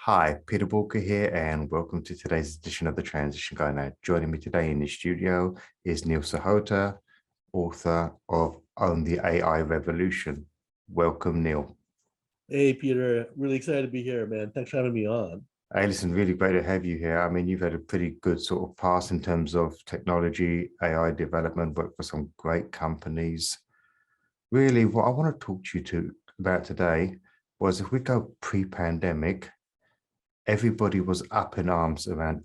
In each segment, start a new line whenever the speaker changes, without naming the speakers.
Hi, Peter Walker here, and welcome to today's edition of the Transition Guy. Now, joining me today in the studio is Neil Sahota, author of On the AI Revolution. Welcome, Neil.
Hey, Peter, really excited to be here, man. Thanks for having me on.
Hey, listen, really great to have you here. I mean, you've had a pretty good sort of past in terms of technology, AI development, worked for some great companies. Really, what I want to talk to you about today was if we go pre-pandemic, everybody was up in arms around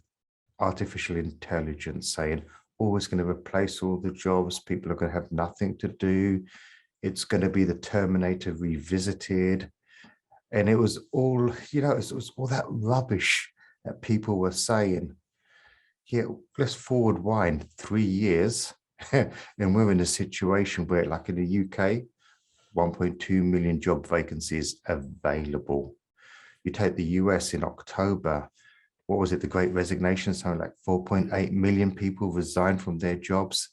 artificial intelligence, saying, oh, it's going to replace all the jobs. People are going to have nothing to do. It's going to be the Terminator revisited. And it was all, it was all that rubbish that people were saying. Yeah, let's forward wind 3 years. And we're in a situation where, like in the UK, 1.2 million job vacancies available. You take the US in October, what was it, the Great Resignation? Something like 4.8 million people resigned from their jobs.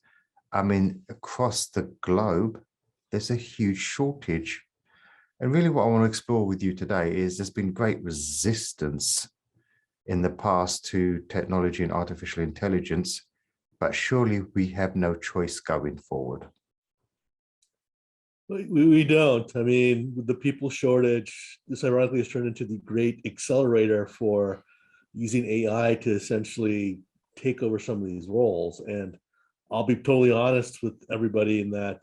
I mean, across the globe, there's a huge shortage. And really what I want to explore with you today is there's been great resistance in the past to technology and artificial intelligence, but surely we have no choice going forward.
We don't. I mean, with the people shortage, this ironically has turned into the great accelerator for using AI to essentially take over some of these roles. And I'll be totally honest with everybody in that,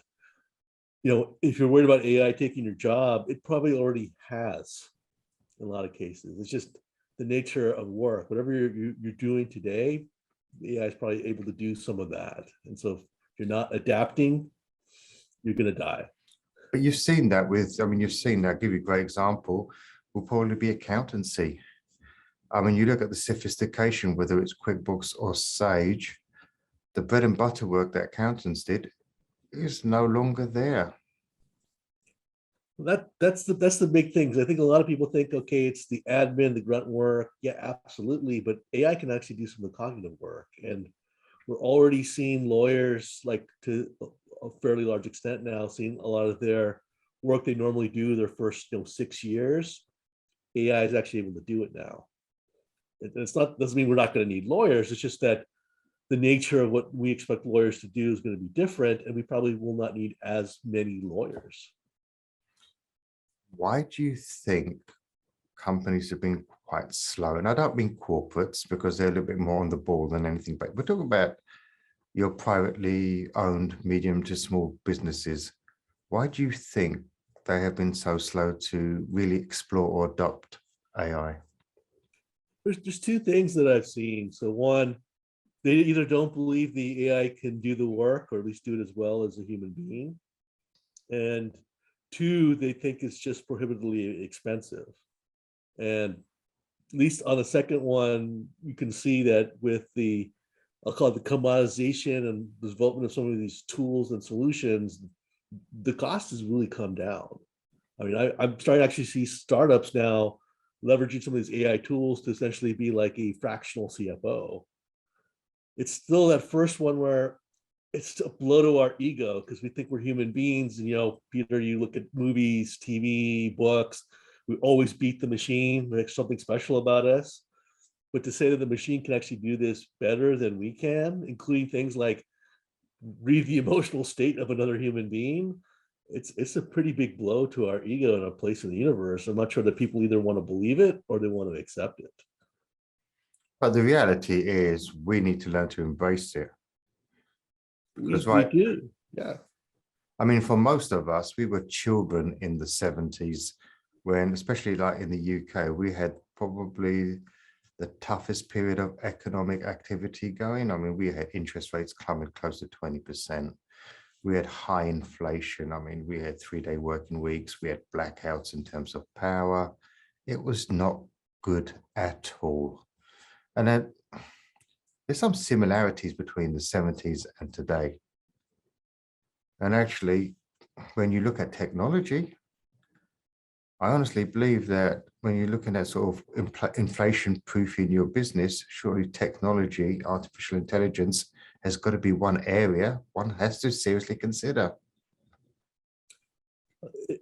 if you're worried about AI taking your job, it probably already has in a lot of cases. It's just the nature of work. Whatever you're doing today, AI is probably able to do some of that. And so if you're not adapting, you're going to die.
But you've seen that you've seen that, I'll give you a great example, will probably be accountancy. I mean, you look at the sophistication, whether it's QuickBooks or Sage, the bread and butter work that accountants did is no longer there.
That's the big thing. I think a lot of people think, okay, it's the admin, the grunt work. Yeah, absolutely. But AI can actually do some of the cognitive work. And we're already seeing lawyers, like to a fairly large extent now, seeing a lot of their work they normally do their first 6 years. AI is actually able to do it now. Doesn't mean we're not going to need lawyers. It's just that the nature of what we expect lawyers to do is going to be different, and we probably will not need as many lawyers.
Why do you think companies have been quite slow? And I don't mean corporates, because they're a little bit more on the ball than anything, but we're talking about your privately owned medium to small businesses. Why do you think they have been so slow to really explore or adopt AI?
There's two things that I've seen. So one, they either don't believe the AI can do the work, or at least do it as well as a human being. And two, they think it's just prohibitively expensive. And at least on the second one, you can see that with I'll call it the commoditization and the development of some of these tools and solutions, the cost has really come down. I mean, I'm starting to actually see startups now leveraging some of these AI tools to essentially be like a fractional CFO. It's still that first one where it's a blow to our ego because we think we're human beings. And, Peter, you look at movies, TV, books, we always beat the machine. There's something special about us. But to say that the machine can actually do this better than we can, including things like read the emotional state of another human being, it's a pretty big blow to our ego and our place in the universe. I'm not sure that people either want to believe it or they want to accept it.
But the reality is we need to learn to embrace it.
We do, yeah.
I mean, for most of us, we were children in the 70s when, especially like in the UK, we had probably the toughest period of economic activity going. I mean, we had interest rates climbing close to 20%. We had high inflation. I mean, we had 3-day working weeks. We had blackouts in terms of power. It was not good at all. And then there's some similarities between the 70s and today. And actually, when you look at technology, I honestly believe that when you're looking at sort of inflation proofing your business, surely technology, artificial intelligence has got to be one area one has to seriously consider.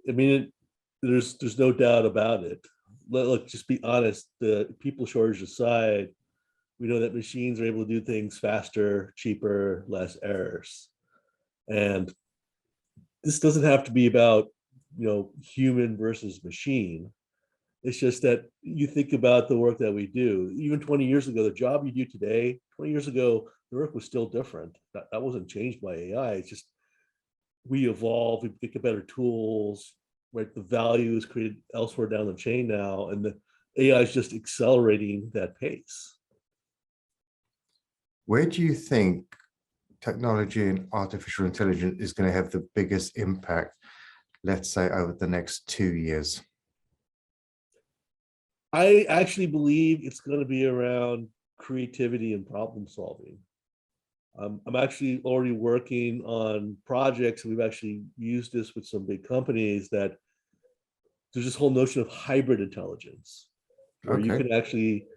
I mean, there's no doubt about it. look, just be honest, the people shortage aside, we know that machines are able to do things faster, cheaper, less errors. And this doesn't have to be about, human versus machine. It's just that you think about the work that we do. Even 20 years ago, the job you do today, 20 years ago, the work was still different. That wasn't changed by AI. It's just we evolve, we get better tools, right? The value is created elsewhere down the chain now, and the AI is just accelerating that pace.
Where do you think technology and artificial intelligence is going to have the biggest impact, let's say, over the next 2 years?
I actually believe it's going to be around creativity and problem solving. I'm actually already working on projects. We've actually used this with some big companies that there's this whole notion of hybrid intelligence, where you
Okay.
can actually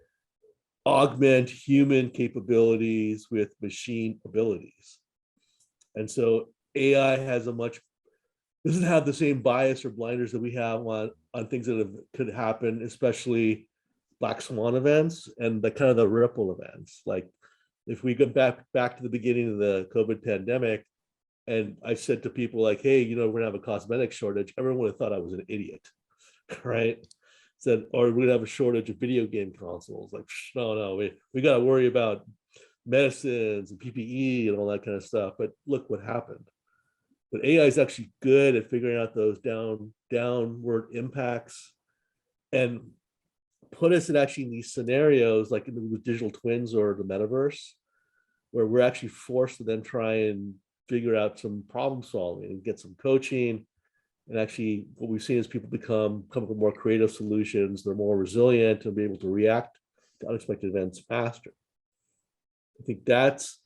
augment human capabilities with machine abilities. And so AI doesn't have the same bias or blinders that we have on things that could happen, especially black swan events and the kind of the ripple events. Like if we go back to the beginning of the COVID pandemic, and I said to people like, hey, we're gonna have a cosmetic shortage, everyone would have thought I was an idiot, right? Said, or we're gonna have a shortage of video game consoles. Like, no, we got to worry about medicines and PPE and all that kind of stuff. But look what happened. But AI is actually good at figuring out those downward impacts and put us in actually in these scenarios, like in the digital twins or the metaverse, where we're actually forced to then try and figure out some problem solving and get some coaching. And actually, what we've seen is people come up with more creative solutions. They're more resilient and be able to react to unexpected events faster. I think that's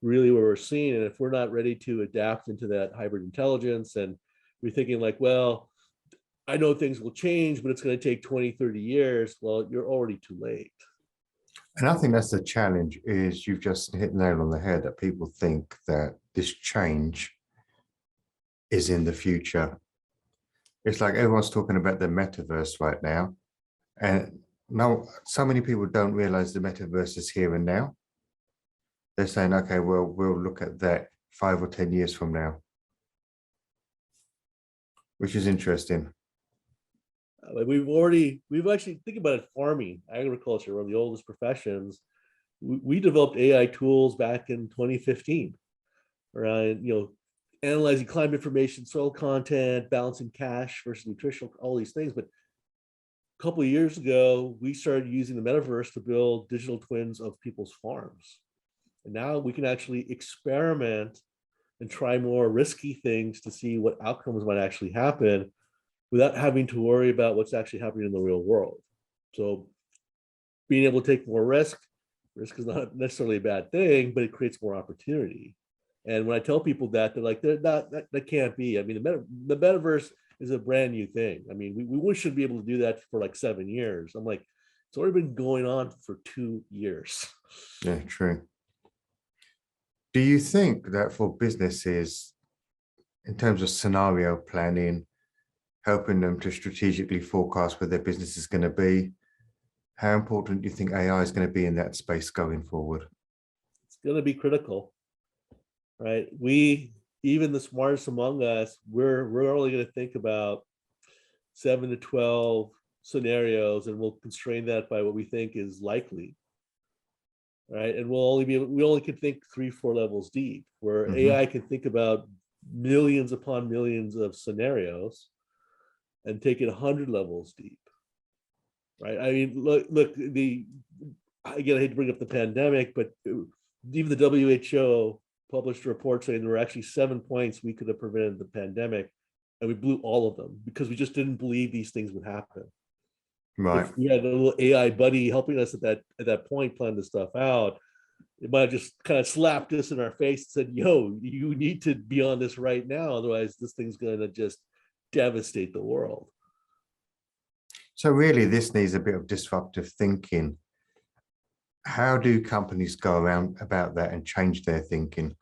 really what we're seeing. And if we're not ready to adapt into that hybrid intelligence, and we're thinking like, well, I know things will change, but it's going to take 20, 30 years. Well, you're already too late.
And I think that's the challenge, is you've just hit the nail on the head, that people think that this change is in the future. It's like everyone's talking about the metaverse right now. And now so many people don't realize the metaverse is here and now. They're saying, okay, well, we'll look at that 5 or 10 years from now, which is interesting.
We've actually, think about it, farming, agriculture, one of the oldest professions. We developed AI tools back in 2015 around, analyzing climate information, soil content, balancing cash versus nutritional, all these things. But a couple of years ago, we started using the metaverse to build digital twins of people's farms. And now we can actually experiment and try more risky things to see what outcomes might actually happen without having to worry about what's actually happening in the real world. So being able to take more risk is not necessarily a bad thing, but it creates more opportunity. And when I tell people that, they're like, that can't be. I mean, the metaverse is a brand new thing. I mean, we should be able to do that for like 7 years. I'm like, it's already been going on for 2 years.
Yeah, true. Do you think that for businesses, in terms of scenario planning, helping them to strategically forecast where their business is going to be, how important do you think AI is going to be in that space going forward?
It's going to be critical, right? Even the smartest among us, we're only going to think about 7 to 12 scenarios, and we'll constrain that by what we think is likely, right? And we only can think 3-4 levels deep, where AI can think about millions upon millions of scenarios and take it 100 levels deep, right? I mean, look, again, I hate to bring up the pandemic, but even the WHO published a report saying there were actually 7 points we could have prevented the pandemic, and we blew all of them because we just didn't believe these things would happen.
Right.
If we had a little AI buddy helping us at that point plan this stuff out, it might have just kind of slapped us in our face and said, yo, you need to be on this right now, otherwise this thing's going to just devastate the world.
So really, this needs a bit of disruptive thinking. How do companies go around about that and change their thinking?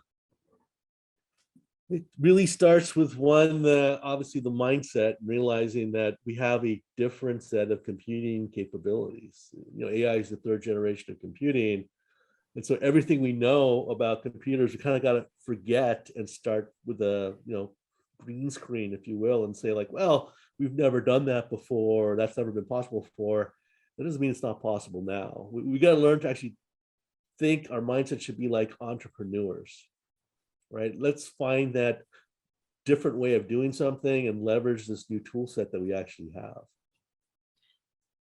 It really starts with one, obviously the mindset, realizing that we have a different set of computing capabilities. AI is the third generation of computing. And so everything we know about computers, we kind of got to forget and start with a, green screen, if you will, and say like, well, we've never done that before. That's never been possible before. That doesn't mean it's not possible now. We got to learn to actually think our mindset should be like entrepreneurs, right? Let's find that different way of doing something and leverage this new tool set that we actually have.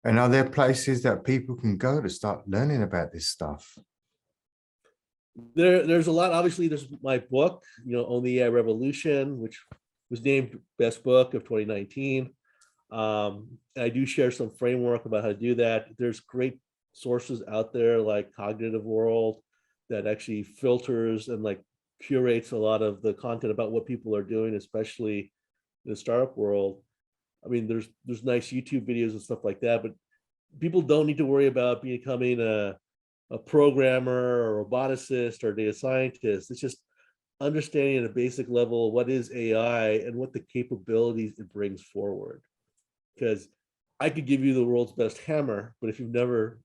And are there places that people can go to start learning about this stuff?
There's a lot. Obviously, there's my book, On the AI Revolution, which was named best book of 2019. I do share some framework about how to do that. There's great sources out there like Cognitive World that actually filters and like curates a lot of the content about what people are doing, especially in the startup world. I mean, there's nice YouTube videos and stuff like that, but people don't need to worry about becoming a programmer or a roboticist or a data scientist. It's just understanding at a basic level what is AI and what the capabilities it brings forward. Because I could give you the world's best hammer, but if you've never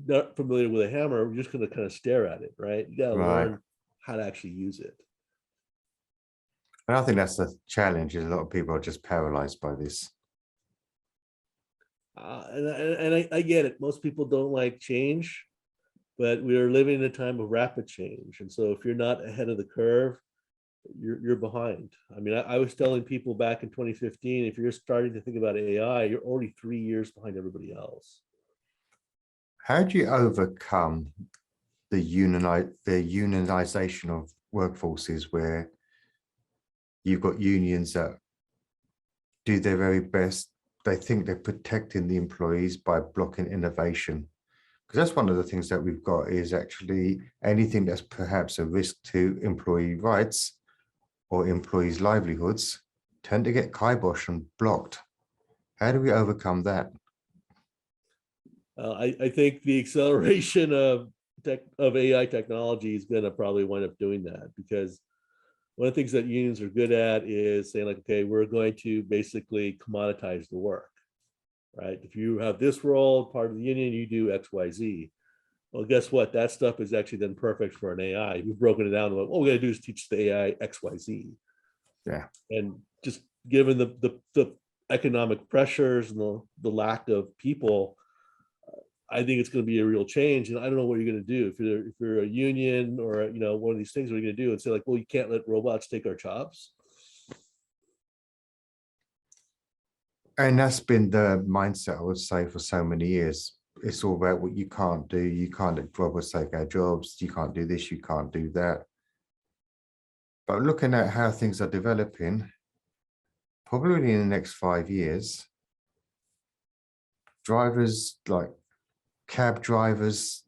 not familiar with a hammer, you're just going to kind of stare at it, right? You got to
Right.
learn how to actually use it.
And I think that's the challenge, is a lot of people are just paralyzed by this.
I get it. Most people don't like change, but we are living in a time of rapid change. And so if you're not ahead of the curve, you're behind. I mean, I was telling people back in 2015, if you're starting to think about AI, you're already 3 years behind everybody else.
How do you overcome the unionization of workforces, where you've got unions that do their very best? They think they're protecting the employees by blocking innovation. Because that's one of the things that we've got, is actually anything that's perhaps a risk to employee rights or employees' livelihoods tend to get kiboshed and blocked. How do we overcome that?
I think the acceleration of AI technology is going to probably wind up doing that, because one of the things that unions are good at is saying like, okay, we're going to basically commoditize the work, right? If you have this role, part of the union, you do X, Y, Z. Well, guess what? That stuff is actually then perfect for an AI. We've broken it down to what we're going to do is teach the AI X, Y, Z.
Yeah.
And just given the economic pressures and the lack of people, I think it's going to be a real change. And I don't know what you're going to do if you're a union or one of these things. What are you going to do and say like, well, you can't let robots take our jobs?
And that's been the mindset, I would say, for so many years. It's all about what you can't do. You can't let robots take our jobs. You can't do this. You can't do that. But looking at how things are developing, probably in the next 5 years, drivers like cab drivers,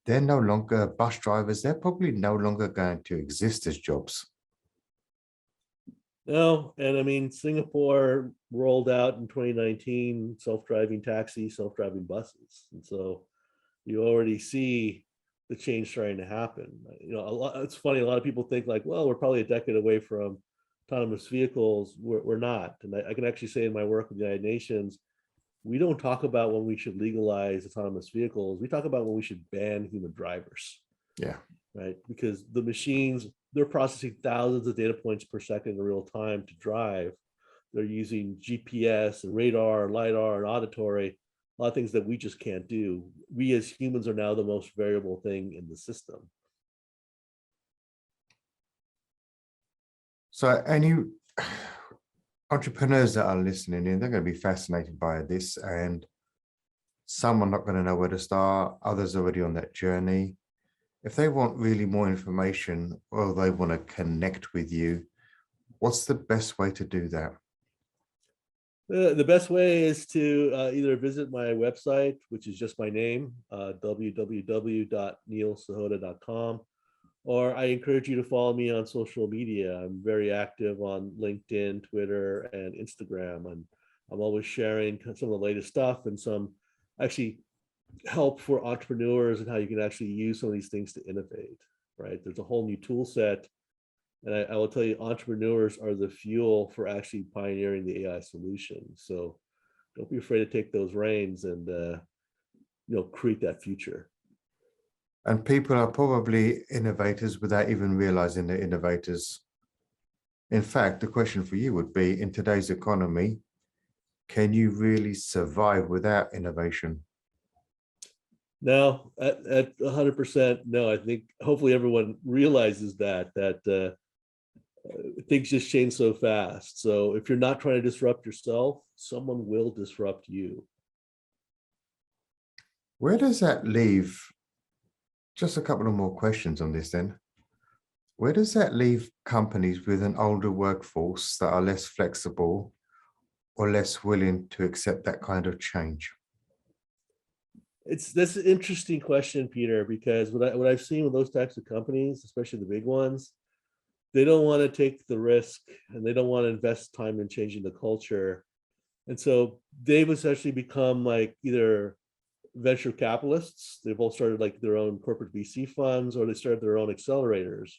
they're no longer bus drivers. They're probably no longer going to exist as jobs.
No, and I mean, Singapore rolled out in 2019 self-driving taxis, self-driving buses. And so you already see the change starting to happen. It's funny, a lot of people think like, well, we're probably a decade away from autonomous vehicles. We're not. And I can actually say in my work with the United Nations, we don't talk about when we should legalize autonomous vehicles. We talk about when we should ban human drivers.
Yeah.
Right? Because the machines, they're processing thousands of data points per second in real time to drive. They're using GPS and radar, LiDAR, and auditory, a lot of things that we just can't do. We as humans are now the most variable thing in the system.
So any entrepreneurs that are listening in, they're going to be fascinated by this, and some are not going to know where to start. Others are already on that journey. If they want really more information or they want to connect with you, what's the best way to do that?
The best way is to either visit my website, which is just my name, www.neilsahota.com, or I encourage you to follow me on social media. I'm very active on LinkedIn, Twitter, and Instagram, and I'm always sharing some of the latest stuff and some actually help for entrepreneurs and how you can actually use some of these things to innovate, right? There's a whole new tool set And I will tell you, entrepreneurs are the fuel for actually pioneering the AI solution. So don't be afraid to take those reins and create that future.
And people are probably innovators without even realizing they're innovators. In fact, the question for you would be, in today's economy, can you really survive without innovation?
No, at 100%, no. I think hopefully everyone realizes that things just change so fast. So if you're not trying to disrupt yourself, someone will disrupt you.
Where does that leave? Just a couple of more questions on this then. Where does that leave companies with an older workforce that are less flexible or less willing to accept that kind of change?
That's an interesting question, Peter, because what I've seen with those types of companies, especially the big ones, they don't want to take the risk and they don't want to invest time in changing the culture. And so they've essentially become like either venture capitalists, they've all started like their own corporate VC funds, or they started their own accelerators.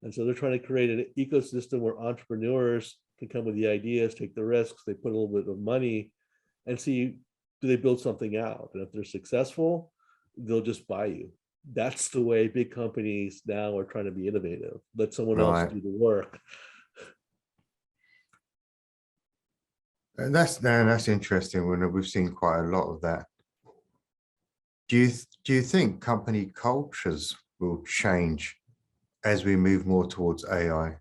And so they're trying to create an ecosystem where entrepreneurs can come with the ideas, take the risks, they put a little bit of money and see, do they build something out? And if they're successful, they'll just buy you. That's the way big companies now are trying to be innovative. Let someone else
Right.
do the work.
And that's interesting. When we've seen quite a lot of that. Do you think company cultures will change as we move more towards AI?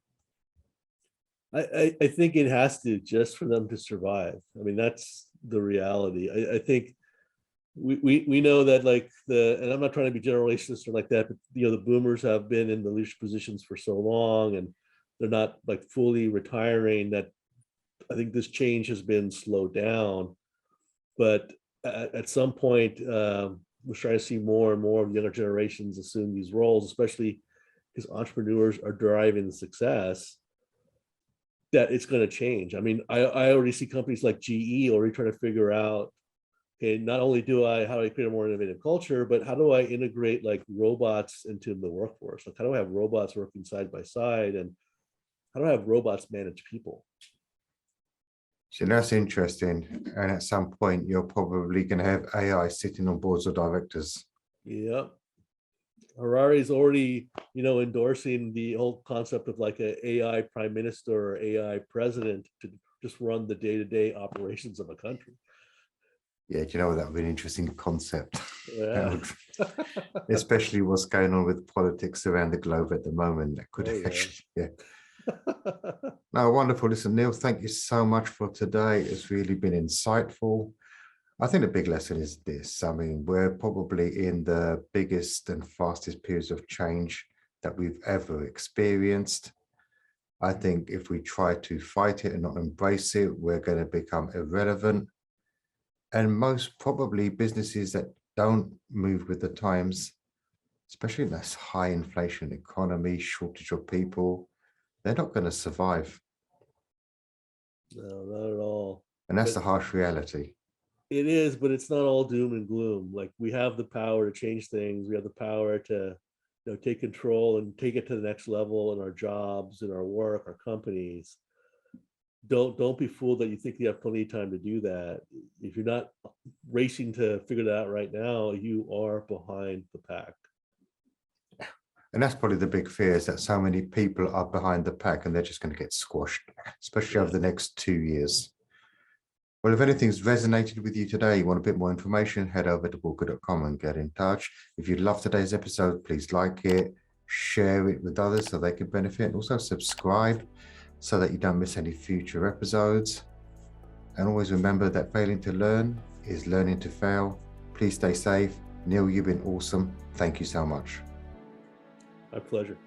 I think it has to, just for them to survive. I mean, that's the reality. I think we know that, like, and I'm not trying to be generalist or like that, but the boomers have been in the leadership positions for so long and they're not like fully retiring, that I think this change has been slowed down. But at some point, we're starting to see more and more of the younger generations assume these roles, especially because entrepreneurs are driving the success, that it's going to change. I mean, I already see companies like GE already trying to figure out, okay, not only how do I create a more innovative culture, but how do I integrate like robots into the workforce? Like, how do I have robots working side by side, and how do I have robots manage people?
So that's interesting. And at some point, you're probably going to have AI sitting on boards of directors.
Yeah. Harari's already, endorsing the whole concept of like a AI prime minister or AI president to just run the day-to-day operations of a country.
Yeah, do you know that would be an interesting concept?
Yeah.
Especially what's going on with politics around the globe at the moment. That could actually, yeah. No, wonderful. Listen, Neil, thank you so much for today. It's really been insightful. I think the big lesson is this. I mean, we're probably in the biggest and fastest periods of change that we've ever experienced. I think if we try to fight it and not embrace it, we're going to become irrelevant. And most probably businesses that don't move with the times, especially in this high inflation economy, shortage of people, they're not going to survive.
No, not at all.
And that's
But
the harsh reality.
it is, but it's not all doom and gloom. Like, we have the power to change things. We have the power to, take control and take it to the next level in our jobs, in our work, our companies. Don't be fooled that you think you have plenty of time to do that. If you're not racing to figure that out right now, you are behind the pack.
And that's probably the big fear, is that so many people are behind the pack and they're just going to get squashed, especially over the next 2 years. Well, if anything's resonated with you today, you want a bit more information, head over to walker.com and get in touch. If you love today's episode, please like it, share it with others so they can benefit, and also subscribe so that you don't miss any future episodes. And always remember that failing to learn is learning to fail. Please stay safe. Neil, you've been awesome. Thank you so much.
My pleasure.